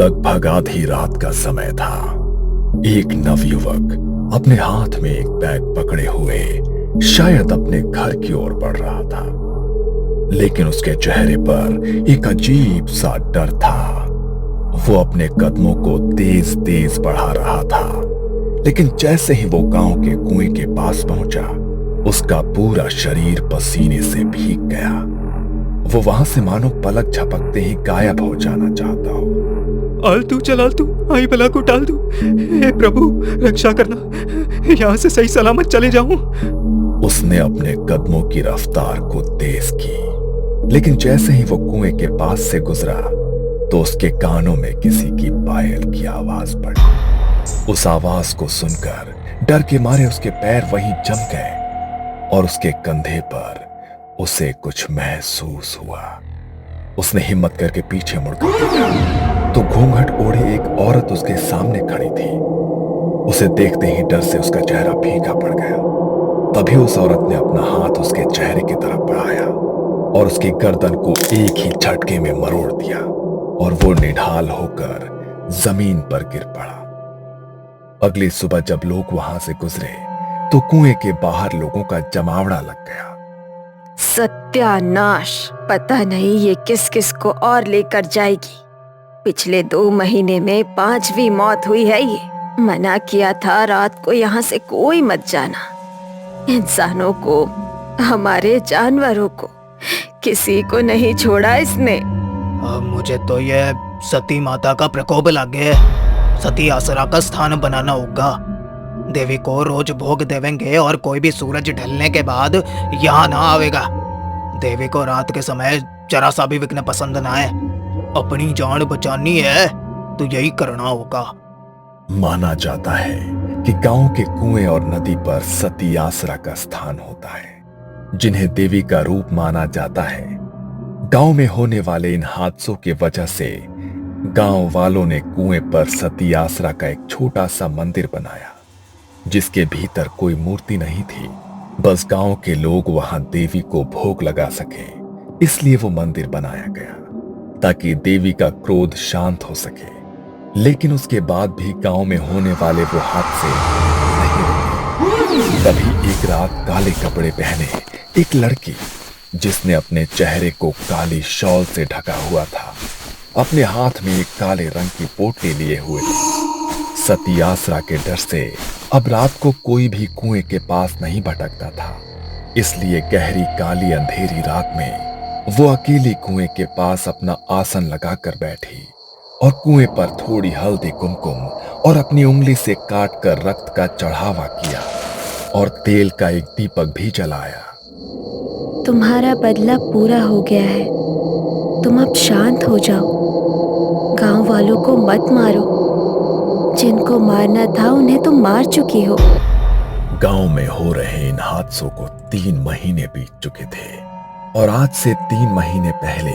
लगभग आधी रात का समय था। एक नवयुवक अपने हाथ में एक बैग पकड़े हुए शायद अपने घर की ओर बढ़ रहा था, लेकिन उसके चेहरे पर एक अजीब सा डर था। वो अपने कदमों को तेज तेज बढ़ा रहा था, लेकिन जैसे ही वो गांव के कुएं के पास पहुंचा, उसका पूरा शरीर पसीने से भीग गया। वो वहां से मानो पलक झपकते ही गायब हो जाना चाहता हो। आलतू चल आलतू, आई बला को टाल दू। हे प्रभु रक्षा करना, यहाँ से सही सलामत चले जाऊं। उसने अपने कदमों की रफ्तार को तेज की, लेकिन जैसे ही वो कुएं के पास से गुजरा तो उसके कानों में किसी की पायल की आवाज पड़ी। उस आवाज को सुनकर डर के मारे उसके पैर वहीं जम गए और उसके कंधे पर उसे कुछ महसूस हुआ। उसने हिम्मत करके पीछे मुड़कर देखा तो घूंघट ओढ़े एक औरत उसके सामने खड़ी थी। उसे देखते ही डर से उसका चेहरा फीका पड़ गया। तभी उस औरत ने अपना हाथ उसके चेहरे की तरफ बढ़ाया और उसकी गर्दन को एक ही झटके में मरोड़ दिया और वो निढाल होकर जमीन पर गिर पड़ा। अगली सुबह जब लोग वहां से गुजरे तो कुएं के बाहर लोगों का जमावड़ा लग गया। सत्यानाश, पता नहीं ये किस किस को और लेकर जाएगी। पिछले 2 महीने में 5वीं मौत हुई है ये। मना किया था रात को यहाँ से कोई मत जाना। इंसानों को, हमारे जानवरों को, किसी को नहीं छोड़ा इसने। अब मुझे तो ये सती माता का प्रकोप लग गया। सती आसरा का स्थान बनाना होगा। देवी को रोज भोग देवेंगे और कोई भी सूरज ढलने के बाद यहाँ ना आवेगा। देवी को रात के समय जरा सा भी विघ्न पसंद ना है। अपनी जान बचानी है तो यही करना होगा। माना जाता है कि गांव के कुएं और नदी पर सती आसरा का स्थान होता है, जिन्हें देवी का रूप माना जाता है। गांव में होने वाले इन हादसों की वजह से गांव वालों ने कुएं पर सती आसरा का एक छोटा सा मंदिर बनाया, जिसके भीतर कोई मूर्ति नहीं थी। बस गांव के लोग वहां देवी को भोग लगा सके, इसलिए वो मंदिर बनाया गया ताकि देवी का क्रोध शांत हो सके। लेकिन उसके बाद भी गांव में होने वाले वो हादसे नहीं रुके। तभी एक रात काले कपड़े पहने एक लड़की, जिसने अपने चेहरे को काली शॉल से ढका हुआ था, अपने हाथ में एक काले रंग की पोटली लिए हुए थी। सती आसरा के डर से अब रात को कोई भी कुएं के पास नहीं भटकता था, इसलिए गहरी काली अंधेरी रात में वो अकेली कुएं के पास अपना आसन लगाकर बैठी और कुएं पर थोड़ी हल्दी कुमकुम और अपनी उंगली से काट कर रक्त का चढ़ावा किया और तेल का एक दीपक भी जलाया। तुम्हारा बदला पूरा हो गया है, तुम अब शांत हो जाओ। गांव वालों को मत मारो, जिनको मारना था उन्हें तुम मार चुकी हो। गांव में हो रहे इन हादसों को 3 महीने बीत चुके थे और आज से 3 महीने पहले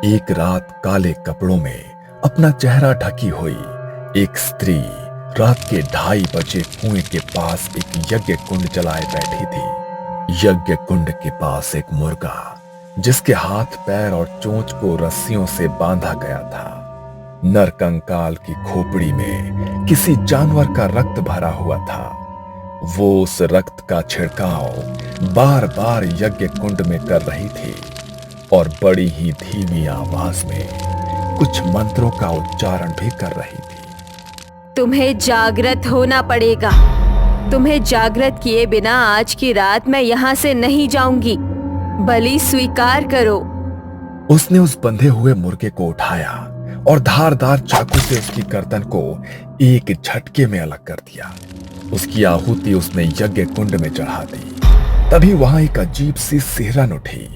एक रात काले कपड़ों में अपना चेहरा ढकी हुई एक स्त्री रात के 2:30 बजे कुएं के पास एक यज्ञ कुंड जलाए बैठी थी। यज्ञ कुंड के पास एक मुर्गा, जिसके हाथ पैर और चोंच को रस्सियों से बांधा गया था। नर कंकाल की खोपड़ी में किसी जानवर का रक्त भरा हुआ था। वो उस रक्त का छिड़काव बार बार यज्ञ कुंड में कर रही थी और बड़ी ही धीमी आवाज में कुछ मंत्रों का उच्चारण भी कर रही थी। तुम्हें जागृत होना पड़ेगा। तुम्हें जागृत किए बिना आज की रात मैं यहाँ से नहीं जाऊंगी। बलि स्वीकार करो। उसने उस बंधे हुए मुर्गे को उठाया और धारदार चाकू से उसकी गर्दन को एक झटके में अलग कर दिया। उसकी आहुति उसने यज्ञ कुंड में चढ़ा दी। तभी वहां एक अजीब सी सिहरन उठी।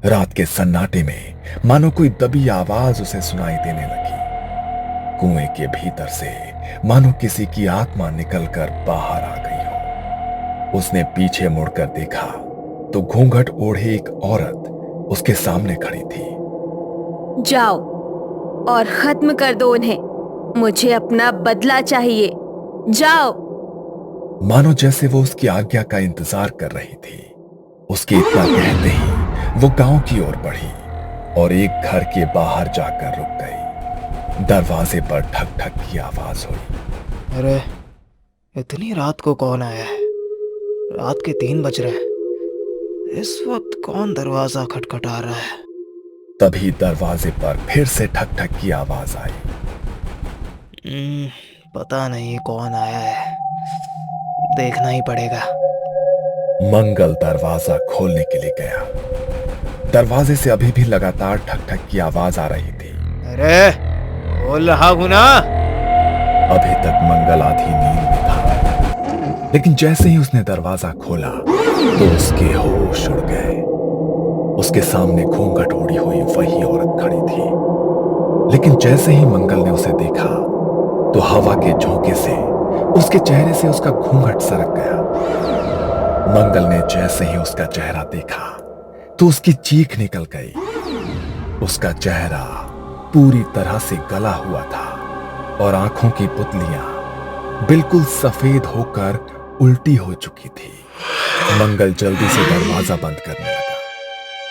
रात के सन्नाटे में मानो कोई दबी आवाज उसे सुनाई देने लगी। कुएं के भीतर से मानो किसी की आत्मा निकलकर बाहर आ गई हो। उसने पीछे मुड़कर देखा तो घूंघट ओढ़े एक औरत उसके सामने खड़ी थी। जाओ और खत्म कर दो उन्हें। मुझे अपना बदला चाहिए। जाओ। मानो जैसे वो उसकी आज्ञा का इंतजार कर रही थी। उसके इतना कहते ही वो गांव की ओर बढ़ी और एक घर के बाहर जाकर रुक गई। दरवाजे पर ठक ठक की आवाज हुई। अरे इतनी रात को कौन आया है? रात के 3 बज रहे हैं। इस वक्त कौन दरवाजा खटखटा रहा है? तभी दरवाजे पर फिर से ठक ठक की आवाज आई। पता नहीं कौन आया है, देखना ही पड़ेगा। मंगल दरवाजा खोलने के लिए गया। दरवाजे से अभी भी लगातार ठक ठक की आवाज आ रही थी। अरे बोल रहा हूं ना। अभी तक मंगल आधी नींद में था, लेकिन जैसे ही उसने दरवाजा खोला तो उसके होश उड़ गए। उसके सामने घूंघट ओढ़ी हुई वही औरत खड़ी थी, लेकिन जैसे ही मंगल ने उसे देखा तो हवा के झोंके से उसके चेहरे से उसका घूंघट सरक गया। मंगल ने जैसे ही उसका चेहरा देखा तो उसकी चीख निकल गई। उसका चेहरा पूरी तरह से गला हुआ था और आंखों की पुतलियां बिल्कुल सफेद होकर उल्टी हो चुकी थी। मंगल जल्दी से दरवाजा बंद करने लगा,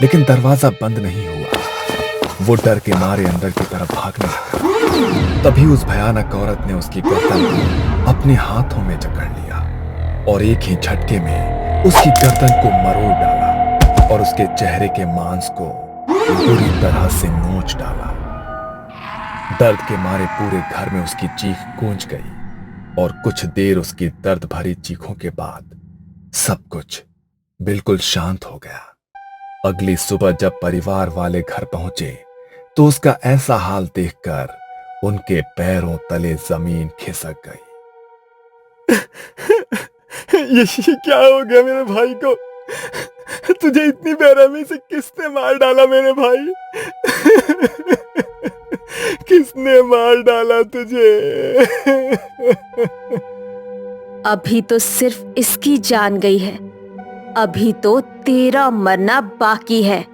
लेकिन दरवाजा बंद नहीं हुआ। वो डर के मारे अंदर की तरफ भागने लगा। तभी उस भयानक औरत ने उसकी गर्दन को अपने हाथों में जकड़ लिया और एक ही झटके में उसकी गर्दन को मरोड़ डाला और उसके चेहरे के मांस को बुरी तरह से नोच डाला। दर्द के मारे पूरे घर में उसकी चीख गूंज गई और कुछ देर उसकी दर्द भरी चीखों के बाद सब कुछ बिल्कुल शांत हो गया। अगली सुबह जब परिवार वाले घर पहुंचे तो उसका ऐसा हाल देखकर उनके पैरों तले जमीन खिसक गई। ये क्या हो गया मेरे भाई को? तुझे इतनी बेरहमी से किसने मार डाला मेरे भाई? किसने मार डाला तुझे? अभी तो सिर्फ इसकी जान गई है, अभी तो तेरा मरना बाकी है।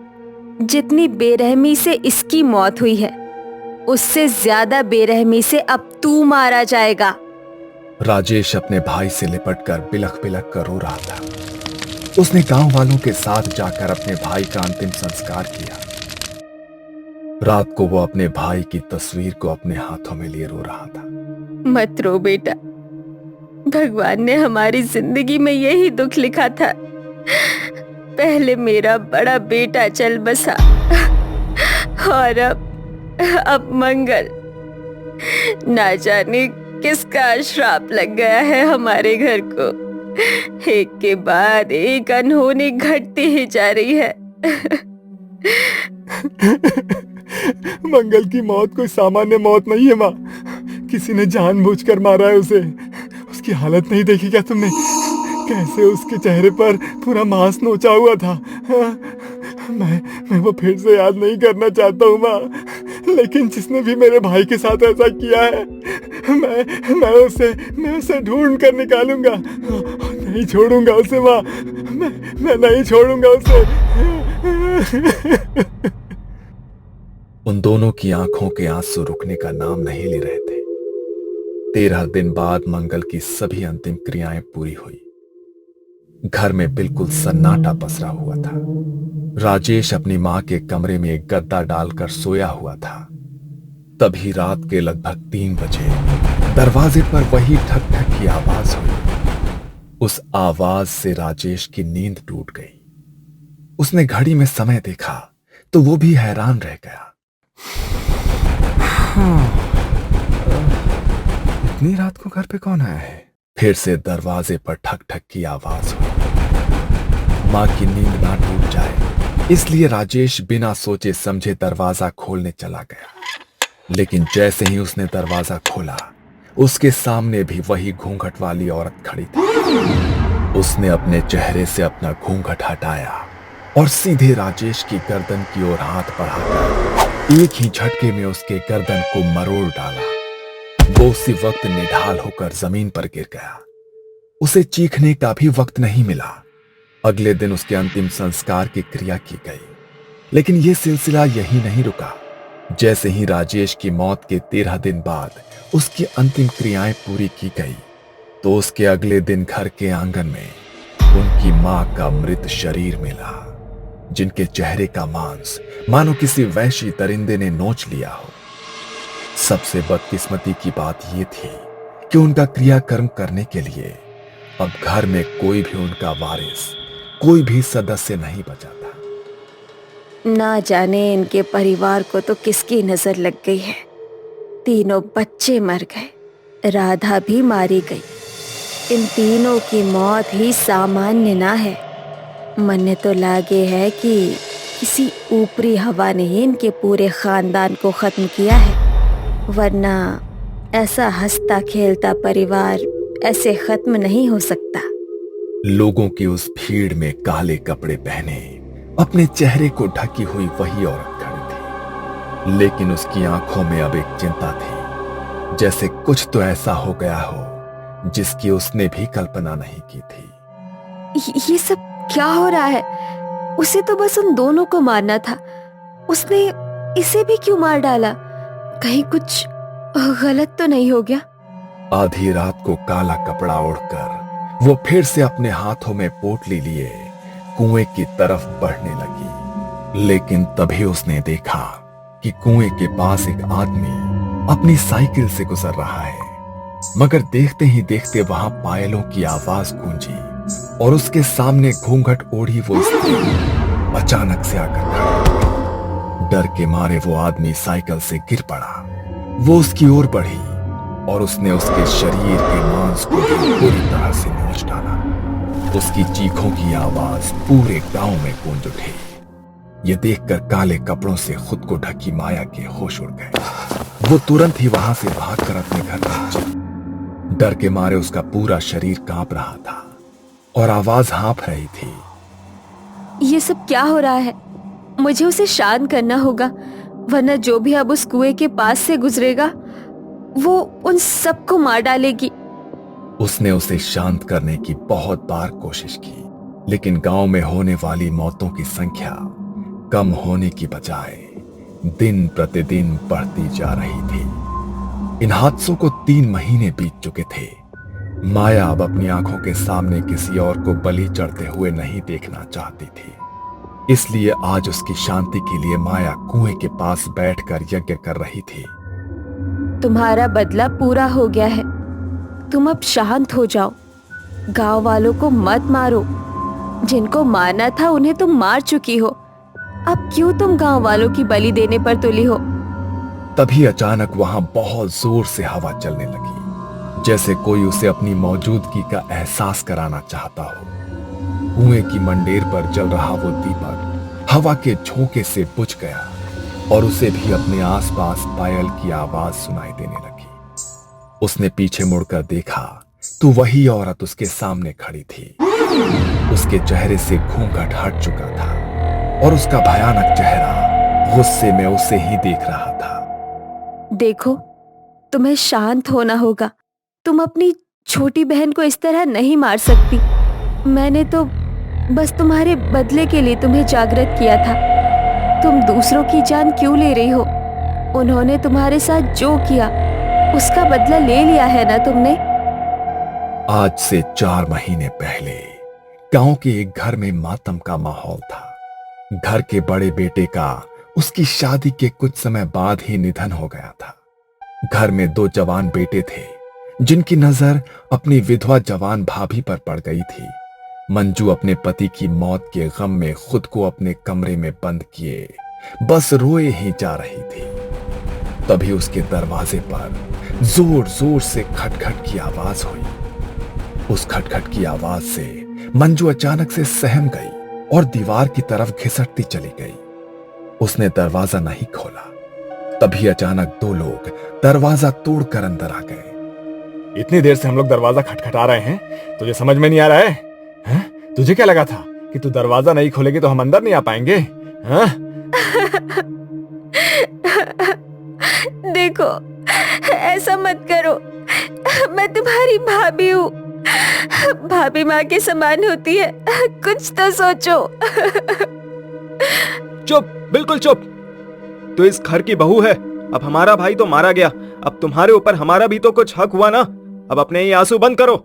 जितनी बेरहमी से इसकी मौत हुई है, उससे ज्यादा बेरहमी से अब तू मारा जाएगा। राजेश अपने भाई से लिपटकर बिलख बिलख कर रो रहा था। उसने गांव वालों के साथ जाकर अपने भाई का अंतिम संस्कार किया। रात को वो अपने भाई की तस्वीर को अपने हाथों में लिए रो रहा था। मत रो बेटा, भगवान ने हमारी जिंदगी में यही दुख लिखा था। पहले मेरा बड़ा बेटा चल बसा और अब मंगल। ना जाने किसका श्राप लग गया है हमारे घर को। एक के बाद एक अनहोनी घटती ही जा रही है। मंगल की मौत कोई सामान्य मौत नहीं है माँ। किसी ने जानबूझकर मारा है उसे। उसकी हालत नहीं देखी क्या तुमने? कैसे उसके चेहरे पर पूरा मांस नोचा हुआ था। मैं वो फिर से याद नहीं करना चाहता हूँ माँ, लेकिन जिसने भी मेरे भाई के साथ ऐसा किया है, मैं उसे ढूंढ कर निकालूंगा। नहीं छोड़ूंगा उसे माँ, मैं नहीं छोड़ूंगा उसे। उन दोनों की आंखों के आंसू रुकने का नाम नहीं ले रहे थे। 13 दिन बाद मंगल की सभी अंतिम क्रियाएं पूरी हुई। घर में बिल्कुल सन्नाटा पसरा हुआ था। राजेश अपनी मां के कमरे में एक गद्दा डालकर सोया हुआ था। तभी रात के लगभग 3 बजे दरवाजे पर वही ठक ठक की आवाज हुई। उस आवाज से राजेश की नींद टूट गई। उसने घड़ी में समय देखा तो वो भी हैरान रह गया। इतनी रात को घर पे कौन आया है? फिर से दरवाजे पर ठक ठक की आवाज हुई। मां की नींद ना टूट जाए इसलिए राजेश बिना सोचे समझे दरवाजा खोलने चला गया। लेकिन जैसे ही उसने दरवाजा खोला, उसके सामने भी वही घूंघट वाली औरत खड़ी थी। उसने अपने चेहरे से अपना घूंघट हटाया और सीधे राजेश की गर्दन की ओर हाथ बढ़ाकर एक ही झटके में उसके गर्दन को मरोड़ डाला। वो उसी वक्त निढाल होकर जमीन पर गिर गया। उसे चीखने का भी वक्त नहीं मिला। अगले दिन उसके अंतिम संस्कार की क्रिया की गई। लेकिन यह सिलसिला यही नहीं रुका। जैसे ही राजेश की मौत के 13 दिन बाद उसकी अंतिम क्रियाएं पूरी की गई तो उसके अगले दिन घर के आंगन में उनकी मां का मृत शरीर मिला, जिनके चेहरे का मांस मानो किसी वैशी दरिंदे ने नोच लिया हो। सबसे बदकिस्मती की बात यह थी कि उनका क्रियाकर्म करने के लिए अब घर में कोई भी उनका वारिस, कोई भी सदस्य नहीं बचा था। ना जाने इनके परिवार को तो किसकी नजर लग गई है। तीनों बच्चे मर गए, राधा भी मारी गई। इन तीनों की मौत ही सामान्य ना है। मन तो लागे है कि किसी ऊपरी हवा ने इनके पूरे खानदान को खत्म किया है, वरना ऐसा हंसता खेलता परिवार ऐसे खत्म नहीं हो सकता। लोगों की उस भीड़ में काले कपड़े पहने अपने चेहरे को ढकी हुई वही औरत खड़ी थी, लेकिन उसकी आंखों में अब एक चिंता थी, जैसे कुछ तो ऐसा हो गया हो जिसकी उसने भी कल्पना नहीं की थी। ये सब क्या हो रहा है? उसे तो बस उन दोनों को मारना था, उसने इसे भी क्यों मार डाला? कहीं कुछ गलत तो नहीं हो गया? आधी रात को काला कपड़ा ओढ़कर वो फिर से अपने हाथों में पोटली लिए कुएं की तरफ बढ़ने लगी, लेकिन तभी उसने देखा कि कुएं के पास एक आदमी अपनी साइकिल से गुजर रहा है। मगर देखते ही देखते वहां पायलों की आवाज गूंजी और उसके सामने घूंघट ओढ़ी वो स्त्री अचानक से आकर खड़ी। डर के मारे वो आदमी साइकिल से गिर पड़ा। वो उसकी ओर बढ़ी और उसने उसके शरीर के मांस को भी पूरी तरह से नोच डाला। उसकी चीखों की आवाज पूरे गांव में गूंज उठी। ये देखकर काले कपड़ों से खुद को ढकी माया के होश उड़ गए। वो तुरंत ही वहां से भागकर अपने घर पहुंची। डर के मारे उसका पूरा शरीर कांप रहा था और आवाज हाँफ रही थी। ये सब क्या हो रहा है? मुझे उसे शांत करना होगा, वरना जो भी अब उस कुएं के पास से गुजरेगा वो उन सबको मार डालेगी। उसने उसे शांत करने की बहुत बार कोशिश की, लेकिन गांव में होने वाली मौतों की संख्या कम होने की बजाय दिन प्रतिदिन बढ़ती जा रही थी। इन हादसों को 3 महीने बीत चुके थे। माया अब अपनी आंखों के सामने किसी और को बलि चढ़ते हुए नहीं देखना चाहती थी, इसलिए आज उसकी शांति के लिए माया कुएं के पास बैठकर यज्ञ कर रही थी। तुम्हारा बदला पूरा हो गया है, तुम अब शांत हो जाओ। गांव वालों को मत मारो, जिनको मारना था उन्हें तुम मार चुकी हो। अब क्यों तुम गांव वालों की बलि देने पर तुली हो? तभी अचानक वहां बहुत जोर से हवा चलने लगी, जैसे कोई उसे अपनी मौजूदगी का एहसास कराना चाहता हो। कुएं की मंडेर पर जल रहा वो दीपक हवा के झोंके से बुझ गया और उसे भी अपने आसपास पायल की आवाज सुनाई देने लगी। उसने पीछे मुड़कर देखा तो वही औरत उसके सामने खड़ी थी। उसके चेहरे से घूंघट हट चुका था और उसका भयानक चेहरा गुस्से में उसे ही देख रहा था। देखो, तुम्हें शांत होना होगा। तुम अपनी छोटी बहन को इस तरह नहीं मार सकती। मैंने तो बस तुम्हारे बदले के लिए तुम्हें जागृत किया था। तुम दूसरों की जान क्यों ले रही हो? उन्होंने तुम्हारे साथ जो किया उसका बदला ले लिया है ना तुमने? आज से 4 महीने पहले गांव के एक घर में मातम का माहौल था। घर के बड़े बेटे का उसकी शादी के कुछ समय बाद ही निधन हो गया था। घर में 2 जवान बेटे थे, जिनकी नजर अपनी विधवा जवान भाभी पर पड़ गई थी। मंजू अपने पति की मौत के गम में खुद को अपने कमरे में बंद किए बस रोए ही जा रही थी। तभी उसके दरवाजे पर जोर जोर से खटखट की आवाज हुई। उस खटखट की आवाज से मंजू अचानक से सहम गई और दीवार की तरफ घिसटती चली गई। उसने दरवाजा नहीं खोला। तभी अचानक 2 लोग दरवाजा तोड़कर अंदर आ गए। इतनी देर से हम लोग दरवाजा खटखटा रहे हैं, तुझे समझ में नहीं आ रहा है? हैं? तुझे क्या लगा था कि तू दरवाजा नहीं खोलेगी तो हम अंदर नहीं आ पाएंगे? हैं? देखो, ऐसा मत करो। मैं तुम्हारी भाभी हूँ। भाभी माँ के समान होती है। कुछ तो सोचो। चुप, बिल्कुल चुप। तो इस घर की बहू है। अब हमारा भाई तो मारा गया, अब तुम्हारे ऊपर हमारा भी तो कुछ हक हुआ ना। अब अपने ये आंसू बंद करो।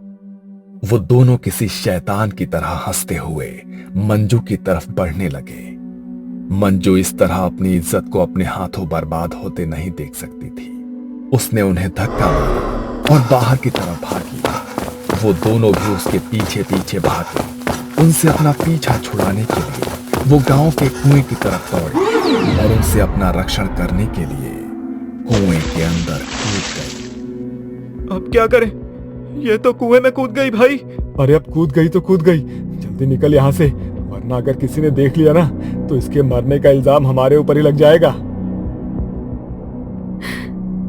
वो दोनों किसी शैतान की तरह हंसते हुए मंजू की तरफ बढ़ने लगे। मंजू इस तरह अपनी इज्जत को अपने हाथों बर्बाद होते नहीं देख सकती थी। उसने उन्हें धक्का मारा और बाहर की तरफ भागी। वो दोनों भी उसके पीछे पीछे भागे। उनसे अपना पीछा छुड़ाने के लिए वो गांव के कुएं की तरफ दौड़े और उनसे अपना रक्षण करने के लिए कुएं के अंदर कूद गई। अब क्या करें? ये तो कुएं में कूद गई भाई। अरे अब कूद गई तो कूद गई, जल्दी निकल यहाँ से, वरना अगर किसी ने देख लिया ना तो इसके मरने का इल्जाम हमारे ऊपर ही लग जाएगा।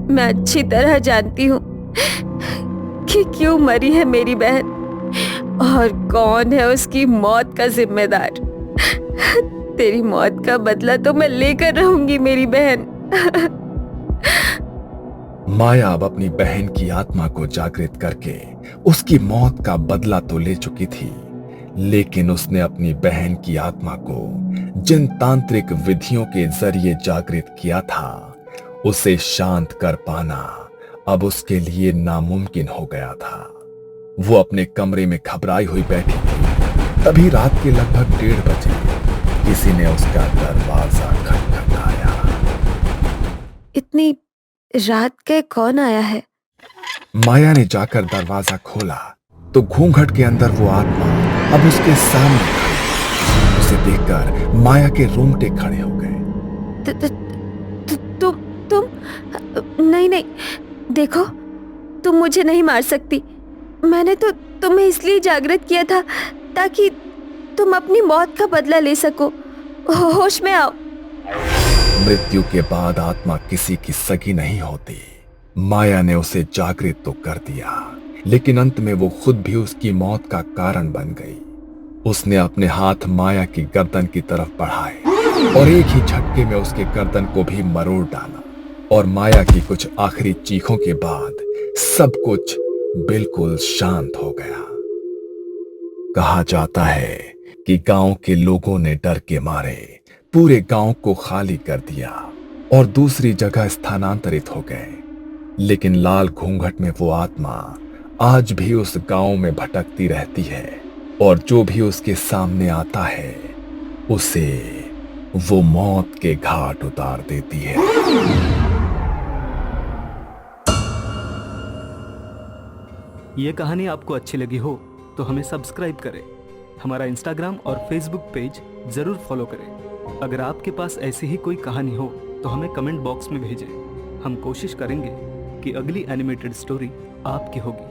मैं अच्छी तरह जानती हूँ कि क्यों मरी है मेरी बहन और कौन है उसकी मौत का जिम्मेदार। तेरी मौत का बदला तो मैं लेकर रहूंगी मेरी बहन। माया अब अपनी बहन की आत्मा को जागृत करके उसकी मौत का बदला तो ले चुकी थी, लेकिन उसने अपनी बहन की आत्मा को जिन तांत्रिक विधियों के जरिए जागृत किया था उसे शांत कर पाना अब उसके लिए नामुमकिन हो गया था। वो अपने कमरे में घबराई हुई बैठी थी। तभी रात के लगभग 1:30 बजे किसी ने उसका दरवाजा खटखटाया। इतनी रात के कौन आया है? माया ने जाकर दरवाजा खोला तो घूंघट के अंदर वो आत्मा अब उसके सामने खड़ी। उसे देखकर माया के रोंगटे खड़े हो गए। तुम नहीं, देखो, तुम मुझे नहीं मार सकती। मैंने तो तुम्हें इसलिए जागृत किया था ताकि तुम अपनी मौत का बदला ले सको। होश में आओ। मृत्यु के बाद आत्मा किसी की सगी नहीं होती। माया ने उसे जागृत तो कर दिया, लेकिन अंत में वो खुद भी उसकी मौत का कारण बन गई। उसने अपने हाथ माया की गर्दन की तरफ बढ़ाए और एक ही झटके में उसके गर्दन को भी मरोड़ डाला और माया की कुछ आखिरी चीखों के बाद सब कुछ बिल्कुल शांत हो गया। कहा जाता है कि गांव के लोगों ने डर के मारे पूरे गांव को खाली कर दिया और दूसरी जगह स्थानांतरित हो गए, लेकिन लाल घूंघट में वो आत्मा आज भी उस गांव में भटकती रहती है और जो भी उसके सामने आता है उसे वो मौत के घाट उतार देती है। ये कहानी आपको अच्छी लगी हो तो हमें सब्सक्राइब करें, हमारा इंस्टाग्राम और फेसबुक पेज जरूर फॉलो करें। अगर आपके पास ऐसी ही कोई कहानी हो तो हमें कमेंट बॉक्स में भेजें। हम कोशिश करेंगे कि अगली एनिमेटेड स्टोरी आपकी होगी।